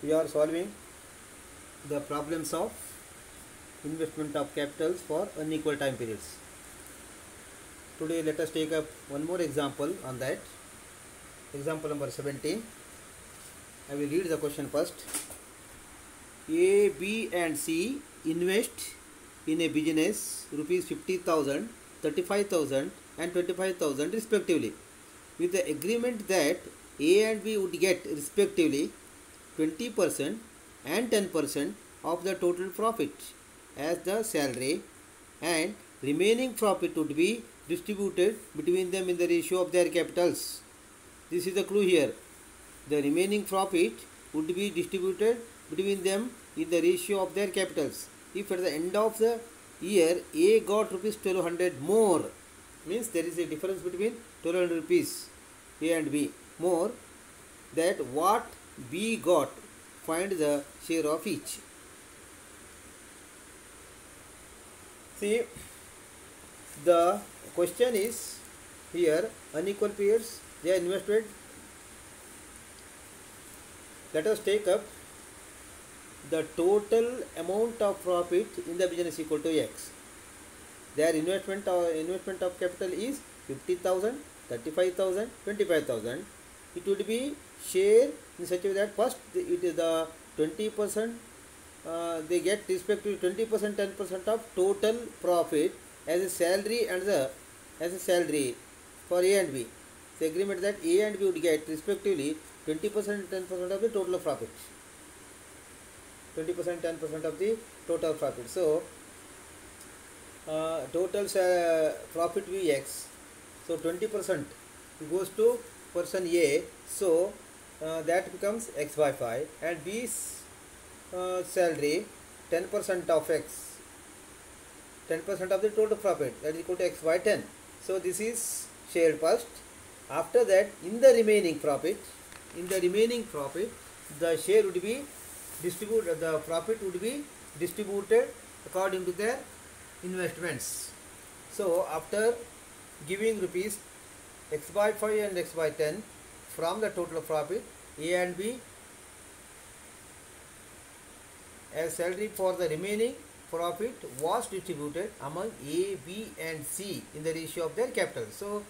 We are solving the problems of investment of capitals for unequal time periods. Today let us take up one more example on that. Example number 17. I will read the question first. A, B and C invest in a business rupees 50,000, 35,000 and 25,000 respectively, with the agreement that A and B would get respectively 20% and 10% of the total profit as the salary, and remaining profit would be distributed between them in the ratio of their capitals. This is the clue here. The remaining profit would be distributed between them in the ratio of their capitals. If at the end of the year A got rupees 1200 more, means there is a difference between 1200 rupees A and B more, that what B got, find the share of each. See, the question is here unequal periods, they are invested. Let us take up the total amount of profit in the business equal to X. Their investment of capital is 50,000, 35,000, 25,000. It would be share in such a way that first it is the 20%, they get respectively 20%, 10% of total profit as a salary and as a salary for A and B. The agreement that A and B would get respectively 20% and 10% of the total profit. 20% 10% of the total profit. So total profit will be X. So 20% goes to person A. So that becomes X by 5, and B's salary 10% of X, 10% of the total profit, that is equal to X by 10. So this is shared first. After that, in the remaining profit, the share would be distributed, the profit would be distributed according to their investments. So after giving rupees X by 5 and X by 10 from the total profit, A and B as salary for the remaining profit was distributed among A, B and C in the ratio of their capital. So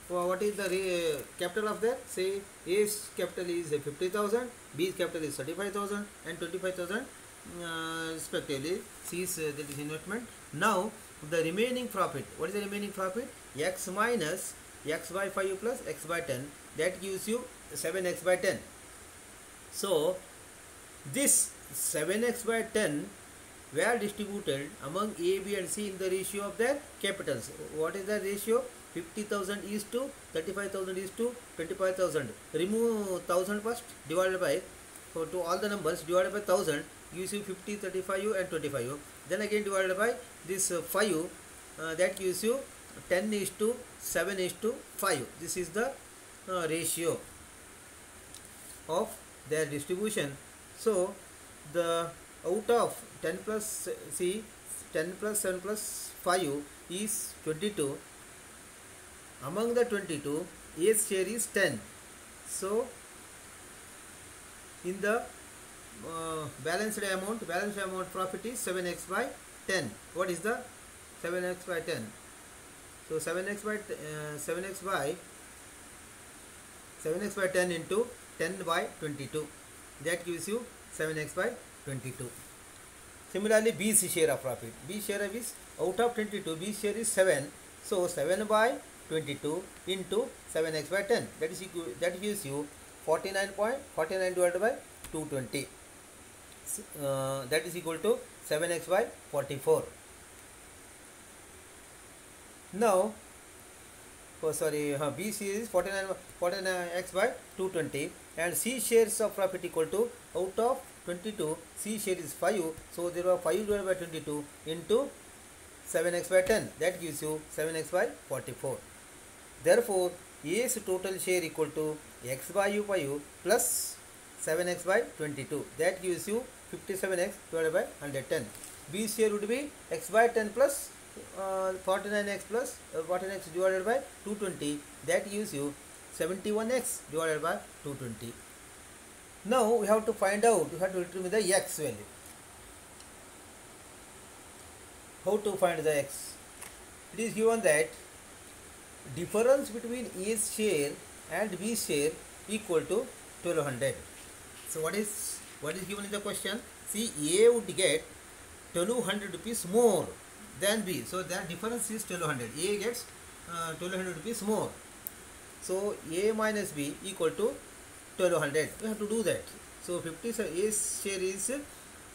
what is the capital of that? Say A's capital is 50,000, B's capital is 35,000 and 25,000 respectively. C's that is investment. Now the remaining profit, what is the remaining profit? X minus X by 5 plus X by 10, that gives you 7X by 10. So this 7X by 10 were distributed among A, B and C in the ratio of their capitals. What is the ratio? 50,000 is to 35,000 is to 25,000. Remove 1,000 first, divided by, so to all the numbers divided by 1,000 gives you 50, 35 and 25. Then again divided by this 5, that gives you 10 is to 7 is to 5. This is the ratio of their distribution. So the out of 10 plus 10 plus 7 plus 5 is 22. Among the 22, A's share is 10. So in the balanced amount profit is 7X by 10. What is the 7X by 10? So 7X by 10 into 10 by 22, that gives you 7X by 22. Similarly, B's share of profit. B's share is out of 22, B's share is 7. So 7 by 22 into 7X by 10, that gives you 49 divided by 220. That is equal to 7X by 44. Now, B share is 49X by 220, and C shares of profit equal to, out of 22, C share is 5. So there are 5 divided by 22 into 7X by 10, that gives you 7X by 44. Therefore, A's total share equal to X by U by U plus 7X by 22, that gives you 57X divided by 110. B's share would be X by 10 plus 49X plus 49X divided by 220, that gives you 71X divided by 220. Now we have to find out, we have to determine the x value. How to find the x? It is given that difference between A's share and B's share equal to 1200. So what is given in the question? See, A would get 1200 rupees more than B. So that difference is 1200. A gets 1200 rupees more. So A minus B equal to 1200. We have to do that. So 57, A's share is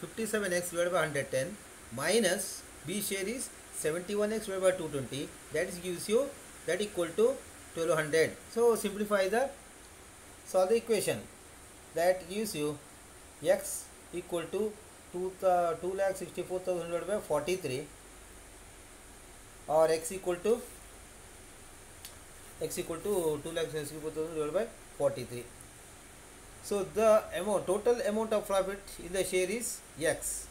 57x divided by 110 minus B share is 71x divided by 220. That is gives you that equal to 1200. So simplify the solve the equation. That gives you x equal to 2,64,000 divided by 43, or x equal to 2,64,000 divided by 43. So the total amount of profit in the share is x.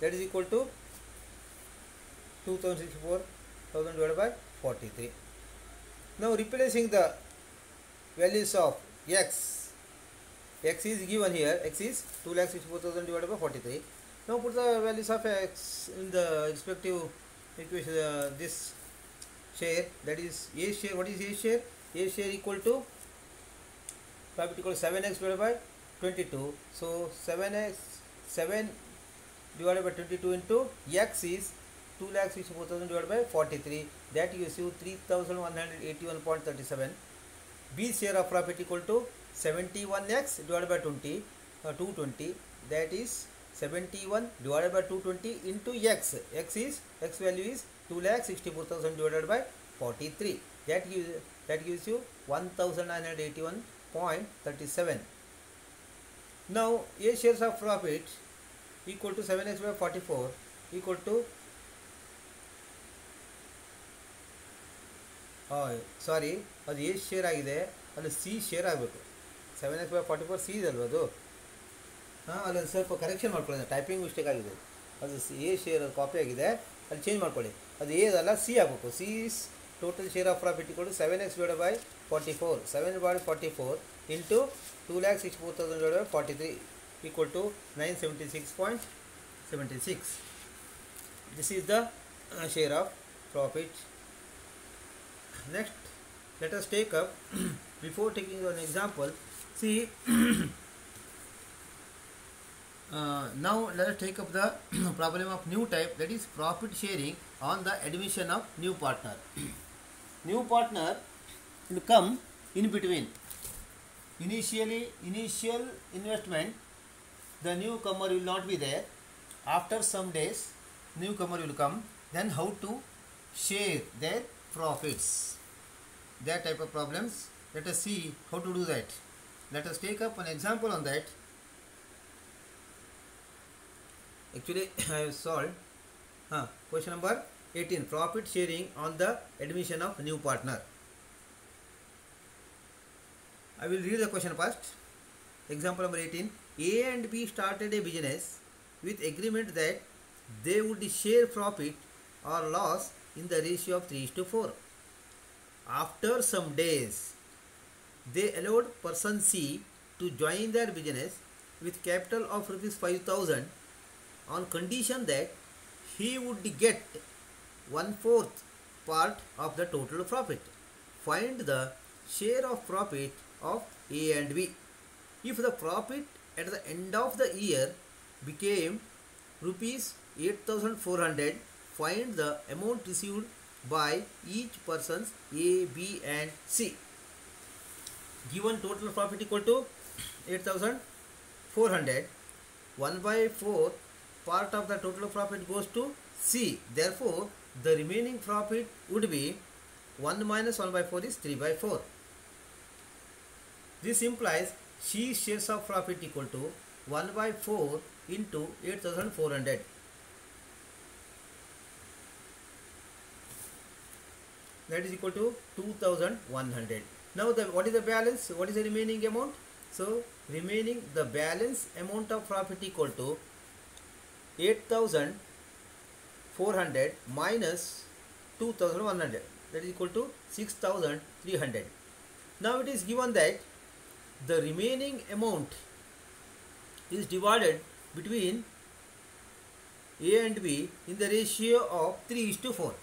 That is equal to 2,64,000 divided by 43. Now replacing the values of x is given here. X is 2,64,000 divided by 43. Now put the values of x in the respective equation. This share, that is A share. What is A share? A share equal to profit equal to 7x divided by 22. So 7 divided by 22 into x is 2,64,000 divided by 43. That gives you 3,181.37. B share of profit equal to 71x divided by 220. That is 71 divided by 220 into x. X value is 2,64,000 divided by 43. That gives you 1,981.37. Now A shares of profit equal to 7x by 44 equal to ಸಾರಿ ಅದು A share ಆಗಿದೆ, ಅಲ್ಲಿ C share ಆಗಬೇಕು. 7x by 44 C ಇದೆ ಅಲ್ವ ಅದು. ಅಲ್ಲೊಂದು ಸ್ವಲ್ಪ correction ಮಾಡ್ಕೊಳ್ಳಿ, ಟೈಪಿಂಗ್ ಮಿಸ್ಟೇಕ್ ಆಗಿದೆ. ಅದು ಎ ಶೇರ್ ಕಾಪಿ ಆಗಿದೆ, ಅಲ್ಲಿ ಚೇಂಜ್ ಮಾಡ್ಕೊಳ್ಳಿ. ಅದು ಎ ಅದಲ್ಲ, ಸಿ ಆಗಬೇಕು. C is total share of profit equal to 7x divided by 44. 7 divided by 44 into 2,64,000 divided by 43 equal to 976.76. This is the share of profit. Next, let us take up before taking an example. See, now let us take up the problem of new type, that is profit sharing on the admission of new partner. New partner will come in between. Initial investment, the newcomer will not be there. After some days, newcomer will come. Then how to share their profits? That type of problems. Let us see how to do that. Let us take up an example on that. Actually, I have solved question number 18, profit sharing on the admission of new partner. I will read the question first. Example number 18. A and B started a business with agreement that they would share profit or loss in the ratio of 3:4. After some days, they allowed person C to join their business with capital of rupees 5,000 on condition that he would get 1/4 part of the total profit. Find the share of profit of A and B. If the profit at the end of the year became rupees 8,400, find the amount received by each persons A, B and C. Given total profit equal to 8,400, 1/4 part of the total profit goes to C. Therefore, the remaining profit would be 1 minus 1/4 is 3/4. This implies C shares of profit equal to 1/4 into 8,400. That is equal to 2,100. Now what is the balance? What is the remaining amount? So remaining the balance amount of profit equal to 8,400 minus 2,100. That is equal to 6,300. Now it is given that the remaining amount is divided between A and B in the ratio of 3:4.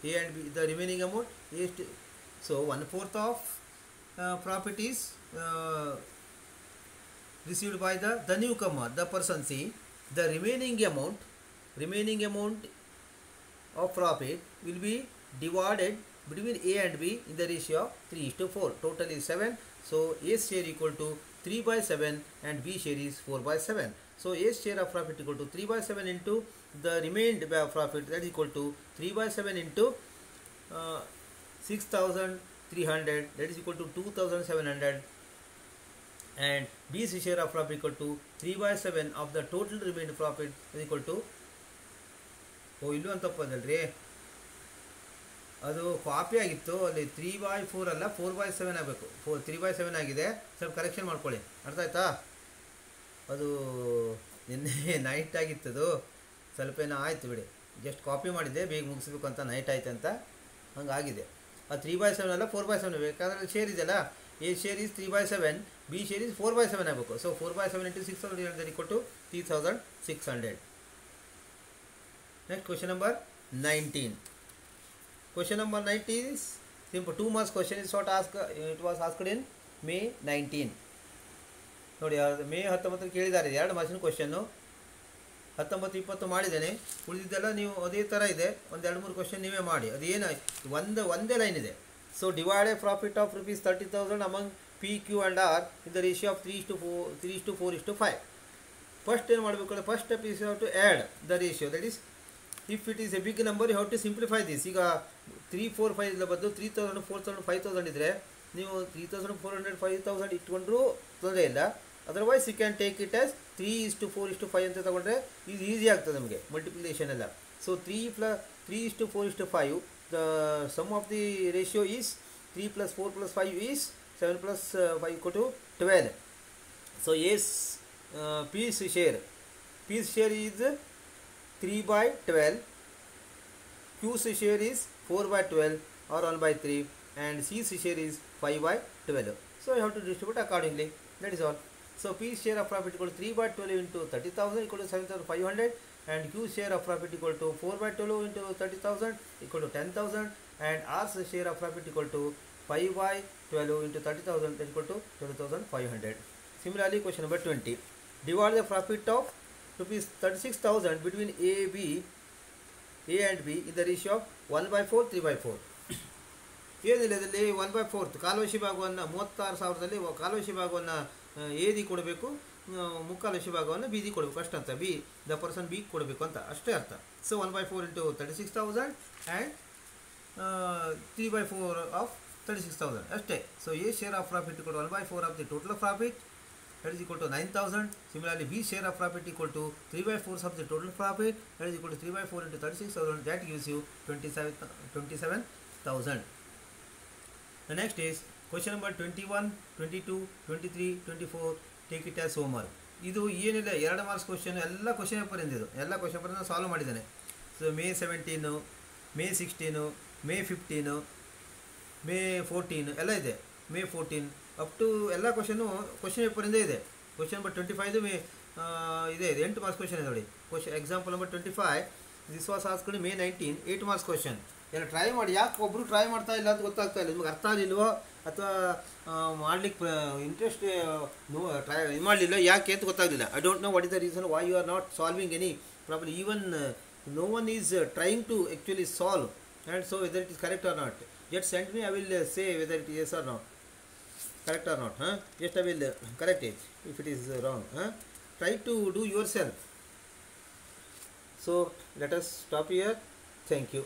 A and B, the remaining amount is so 1/4 of profit is received by the newcomer, the person C. The remaining amount of profit will be divided between A and B in the ratio of 3:4. Total is 7. So A's share equal to 3/7 and B share is 4/7. So A's share of profit equal to 3/7 into the remained profit, that is equal to 3/7 into 6,300, that is equal to 2,700, and B's share of profit equal to 3/7 of the total remaining profit is equal to ಇಲ್ಲೂ ಅಂತ ತಪ್ಪದಲ್ರಿ, ಅದು copy ಆಗಿತ್ತು, ಅಲ್ಲಿ 3/4 ಅಲ್ಲ 4/7 ಆಗಬೇಕು. 3/7 ಆಗಿದೆ, ಸ್ವಲ್ಪ correction ಮಾಡ್ಕೊಳ್ಳಿ. ಅರ್ಥ ಆಯ್ತಾ? ಅದು ನಿನ್ನೆ ನೈಟ್ ಆಗಿತ್ತದು, ಸ್ವಲ್ಪ ಏನೋ ಆಯಿತು ಬಿಡಿ, ಜಸ್ಟ್ ಕಾಪಿ ಮಾಡಿದ್ದೆ ಬೇಗ ಮುಗಿಸ್ಬೇಕು ಅಂತ, ನೈಟ್ ಆಯ್ತು ಅಂತ ಹಂಗಾಗಿದೆ. ಅದು 3/7 ಅಲ್ಲ 4/7 ಬೇಕಾದ್ರೆ ಶೇರ್ ಇದೆಯಲ್ಲ, A share is 3/7, B share is 4/7 ಆಗಬೇಕು. So 4/7 into 600 equal to 3,600. Next, question number 19. Question number 19 is simple 2 marks question. Is what asked, it was asked in May 19. ನೋಡಿ, ಮೇ 19 ಕೇಳಿದ್ದಾರೆ 2 ಮಾರ್ಕ್ಸಿನ ಕ್ವಶನ್ನು. 19, 20 ಮಾಡಿದ್ದೇನೆ, ಉಳಿದಿದ್ದೆಲ್ಲ ನೀವು ಅದೇ ಥರ ಇದೆ, ಒಂದು 2-3 ಕ್ವಶನ್ ನೀವೇ ಮಾಡಿ. ಅದೇನು ಒಂದೇ ಲೈನ್ ಇದೆ. So divide A profit of rupees 30,000 among P, Q and R in the ratio of 3:4:5. First ಏನು ಮಾಡಬೇಕು, first step is you have to add the ratio. That is, if it is a big number you have to simplify this. ಈಗ 3, 4, 5 ಇಲ್ಲ ಬದಲು 3,000, 4,000, 5,000 ಇದ್ದರೆ ನೀವು 3,400, 5,000 ಇಟ್ಕೊಂಡ್ರೂ ತೊಂದರೆ ಇಲ್ಲ. Otherwise you can take it as 3:4:5 ಅಂತ ತಗೊಂಡ್ರೆ ಇದು ಈಸಿ ಆಗ್ತದೆ ನಮಗೆ ಮಲ್ಟಿಪ್ಲಿಕೇಶನ್ ಎಲ್ಲ. So 3:4:5, the sum of the ratio is 3 + 4 + 5 is 7 + 5 equal to 12. So A's P's share is 3/12, Q's share is 4/12 or 1/3, and C's share is 5/12. So you have to distribute accordingly. That is all. So P's share of profit equal to 3/12 into 30,000 equal to 7,500, and Q's share of profit equal to 4/12 into 30,000 equal to 10,000, and R's share of profit equal to 5/12 into 30,000 that equal to 12,500. Similarly, question number 20. Divide the profit of rupees 36,000 between A and B in the ratio of 1/4, 3/4. ಏನಿಲ್ಲ, ಇದರಲ್ಲಿ 1/4 ಕಾಲುವಶಿ ಭಾಗವನ್ನು 36,000ದಲ್ಲಿ ಕಾಲುವಶಿ ಭಾಗವನ್ನು ಎದಿ ಕೊಡಬೇಕು, ಮುಕ್ಕಾಲುವಶಿ ಭಾಗವನ್ನು ಬಿದಿ ಕೊಡಬೇಕು ಅಷ್ಟಂತ. The person B ಕೊಡಬೇಕು ಅಂತ ಅಷ್ಟೇ ಅರ್ಥ. ಸೊ 1/4 into 36,000 and 3/4 of 36,000 ಅಷ್ಟೇ. So A share of profit equal to 1/4 of the total profit, that is equal to 9,000. Similarly, B share of profit equal to 3/4 of the total profit, that is equal to 3/4 into 36,000, that gives you 27,000. The next is question number 21, 22, 23, 24. Take it as homework. ಇದು ಏನಿಲ್ಲ, 2 marks question, ಎಲ್ಲ question paper ಇಂದಿದ್ದು, ಎಲ್ಲ question paper solve ಮಾಡಿದ್ದೇನೆ. So May 17, May 16, May 15, May 14 ಎಲ್ಲ ಇದೆ. May 14 up to ಎಲ್ಲ question ಪೇಪರಿಂದ ಇದೆ. Question number 25 ಇದೆ 8 ಮಾರ್ಕ್ಸ್ ಕ್ವಶನ್ ಇದೆ ನೋಡಿ. Example number 25, this was asked May 19, 8 marks question. ಎಲ್ಲ ಟ್ರೈ ಮಾಡಿ. ಯಾಕೆ ಒಬ್ಬರು ಟ್ರೈ ಮಾಡ್ತಾ ಇಲ್ಲ ಅಂತ ಗೊತ್ತಾಗ್ತಾ ಇಲ್ಲ. ನಿಮ್ಗೆ ಅರ್ಥ ಆಗಲಿಲ್ವೋ ಅಥವಾ ಮಾಡ್ಲಿಕ್ಕೆ ಇಂಟ್ರೆಸ್ಟ್ ಟ್ರೈ ಮಾಡಲಿಲ್ಲ, ಯಾಕೆ ಅಂತ ಗೊತ್ತಾಗಲಿಲ್ಲ. I don't know what is the reason why you are not solving any problem. Even no one is trying to actually solve, and so whether it is correct or not, just send me, I will say whether it is yes or no, correct or not. Just I will correct it if it is wrong. Try to do yourself. So let us stop here. Thank you.